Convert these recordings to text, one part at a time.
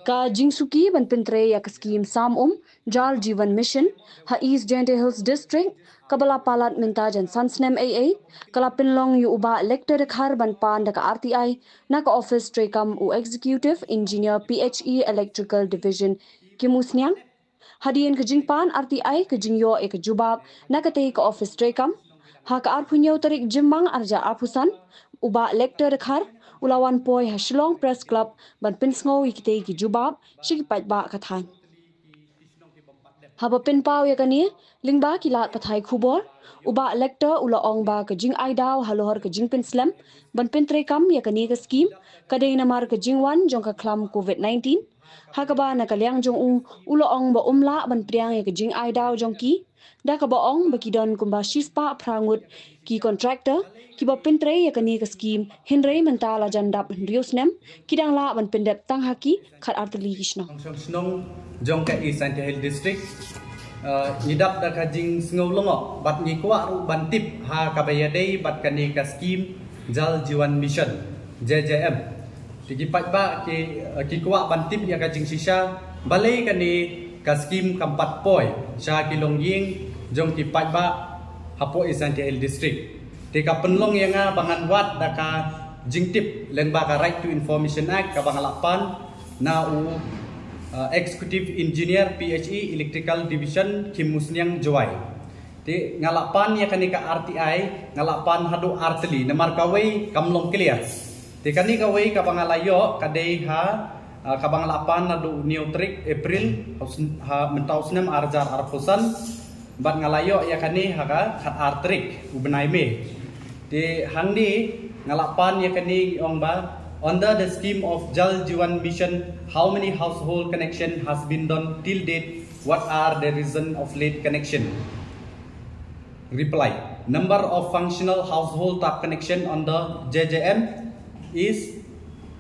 Ka Jingsuki ban pintre ya scheme Sam Jal Jivan Mission ha East Jente Hills District kabala palat minta jan Sansnem AA kala pinlong yu uba elected khar ban pan da RTI na ka office trekam u executive engineer PHE electrical division kimusnyang hadien ka jingpan RTI ka jingyo e ka jubab na ka te ka office trekam ha ka arpunyo tarik jimmang arja apusan uba elected khar ulawan poi ha Shillong Press Club ban pinsngo ikite ki jubab shiki patba kathan haba pinpau ya kani lingba kilat pathai khubor uba elector ula ong ba ka jing aidaw halohor ka jing pinslam ban pintre kam ya kani ka scheme kadai namar ka jingwan jong ka klam COVID-19 hakaba na kalyang jong ula ong ba umla ban priang ya ka jing aidaw jong ki da ka ba ong ba kidon kumba shispa prangut ki contractor ki ba pintre ya kani ka scheme hinrei mentala jandap riusnem kidang la ban pendep tang haki khat artli hishno snong jong ka East Jente Hills District nidap da ka jing sngo longo bat ni kwa ru ban tip ha ka bayadei bat kani ka scheme Jal Jivan Mission JJM tigi pat ba ki kwa ban tip ya ka jing sisa balai kani ka scheme kampat poi sha kilong ying jong ki pat ba hapo East Jente Hills District tika penlong yang bangan wat da ka jingtip leng ba ka Right to Information Act ka bangalapan na Executive Engineer PHE Electrical Division Kimusnyang Joy ti ngalapan ya kani ka RTI ngalapan hadu artli namar kawai kamlong clear ti kani kawai ka bangalayo kadai ha ka bangalapan hadu neutrik April ha mentausnem arjar arpusan bat ngalayo ya kani ha ka khat artrik ubenai me di handi ngalapan ya kani ong ba under the scheme of Jal Jivan Mission how many household connection has been done till date what are the reason of late connection reply number of functional household tap connection on the JJM is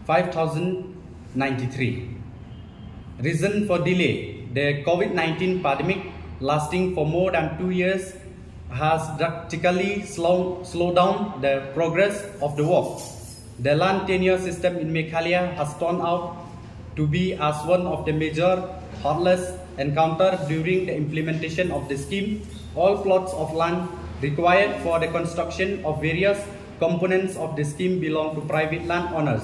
5093 reason for delay the COVID-19 pandemic lasting for more than 2 years has drastically slowed down the progress of the work. The land tenure system in Meghalaya has turned out to be as one of the major hurdles encountered during the implementation of the scheme. All plots of land required for the construction of various components of the scheme belong to private landowners.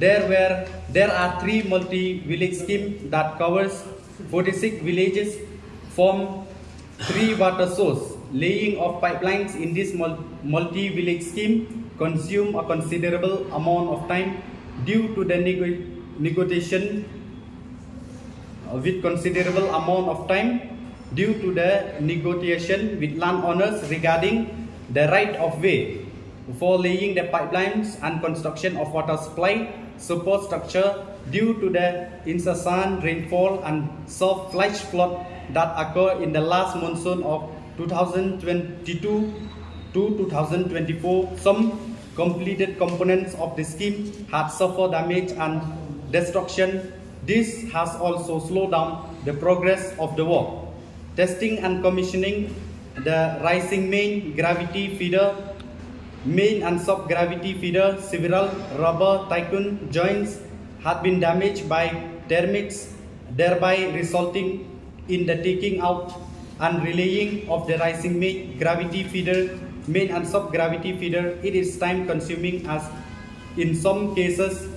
There are 3 multi-village schemes that covers 46 villages from 3 water sources. Laying of pipelines in this multi-village scheme consume a considerable amount of time due to the negotiation with landowners regarding the right of way for laying the pipelines and construction of water supply support structure due to the incessant rainfall and soft flash flood that occurred in the last monsoon of 2022 to 2024. Some completed components of the scheme had suffered damage and destruction. This has also slowed down the progress of the work. Testing and commissioning the rising main gravity feeder, main and sub-gravity feeder, several rubber tycoon joints had been damaged by termites, thereby resulting in the taking out and relaying of the rising main gravity feeder, main and sub-gravity feeder. It is time consuming as in some cases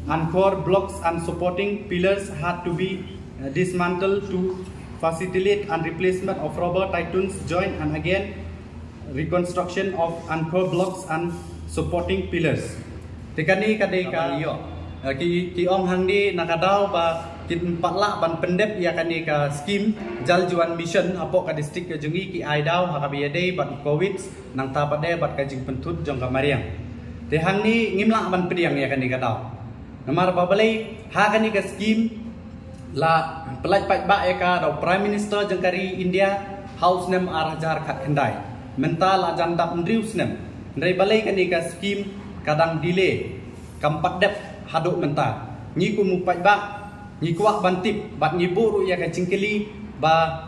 anchor blocks and supporting pillars had to be dismantled to facilitate and replacement of rubber tycoons joint and again reconstruction of anchor blocks and supporting pillars. Tikani kadai ka ki ong hangdi nakadaw ba kin patla ban pendep ya kani ka scheme Jal Jivan Mission apo ka district ka jungi ki aidaw ha kabiyade bat covid nang tapade bat ka jing pentut jong ka mariang te hangni ngimla ban pediang ya kani kadaw namar babalai ha kani ka scheme la pelaj pat ba ya ka daw prime minister jong kari India house nem arjar khat khandai mental ajandap ndrius nem ndai balai kani ka scheme kadang delay kampat dep haduk menta ni ku mu pat ba ni kuak bantip bat ni buru ya ka cingkeli ba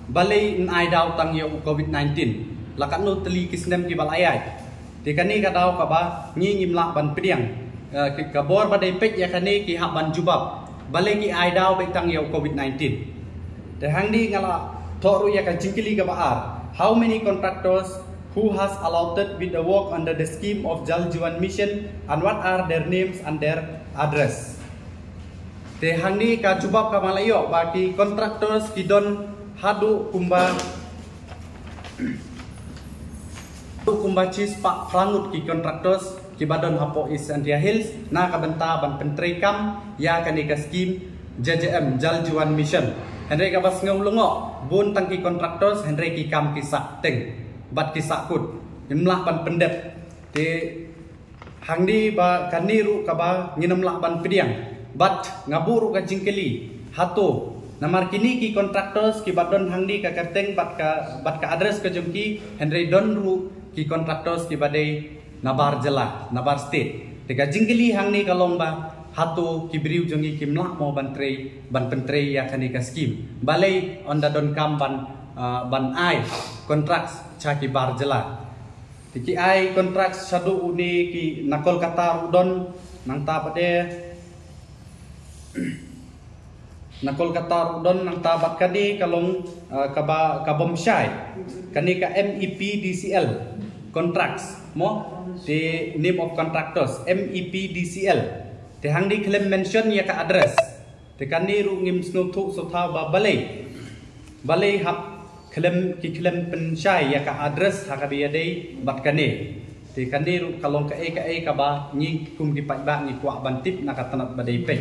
balai ai daw tang yo COVID-19 lakat no teli kisnem ki balayai Di kani ka daw ka ba ngi ngimla ban pediang ka bor ba dai pek ya kani ki hab ban jubab bale ki ai daw be tang yo COVID-19. Te hang di ngala thoru ya ka jingkili ka ba ar. How many contractors who has allotted with the work under the scheme of Jal Jeevan Mission and what are their names and their address? Te hang ni ka jubab ka malayo bagi contractors ki don hadu kumba chis pak frangut ki contractors ki badon hapo is Antia Hills na kabenta ban pentri kam ya kani ka scheme JJM Jal Jeevan Mission. Henry ka bas ngulungo bun tangki contractors Henry ki kam ki sak teng bat ki sakut imlah ban pendep te hangdi ba kaniru ka ba nginamlah ban pediang bat ngaburu ka jingkeli hato namar kini ki contractors ki badon hangdi ka kerteng bat ka address ka jumki Henry donru ki contractors ki badai nabar jela nabar state te ka jingkeli hangni kalong ba hato ki briu jongi ki mlah mo ban pentre ya kani ka scheme balai onda don kam ban ai contracts chaki bar jela tiki ai contracts sadu uni ki nakol kata udon nang ta pade nakol kata udon nang ta bat kadi kalong kabom syai kani ka MEP DCL contracts mo the name of contractors MEP DCL te hang di claim mention ya ka address te kani ru ngim snu thu sotha ba balai hap klaim pensyai ya ka address hakabiya dei bat kane ti kani kalong ka ba ngi kum di pat ba ngi kwa bantip na katanat badai pe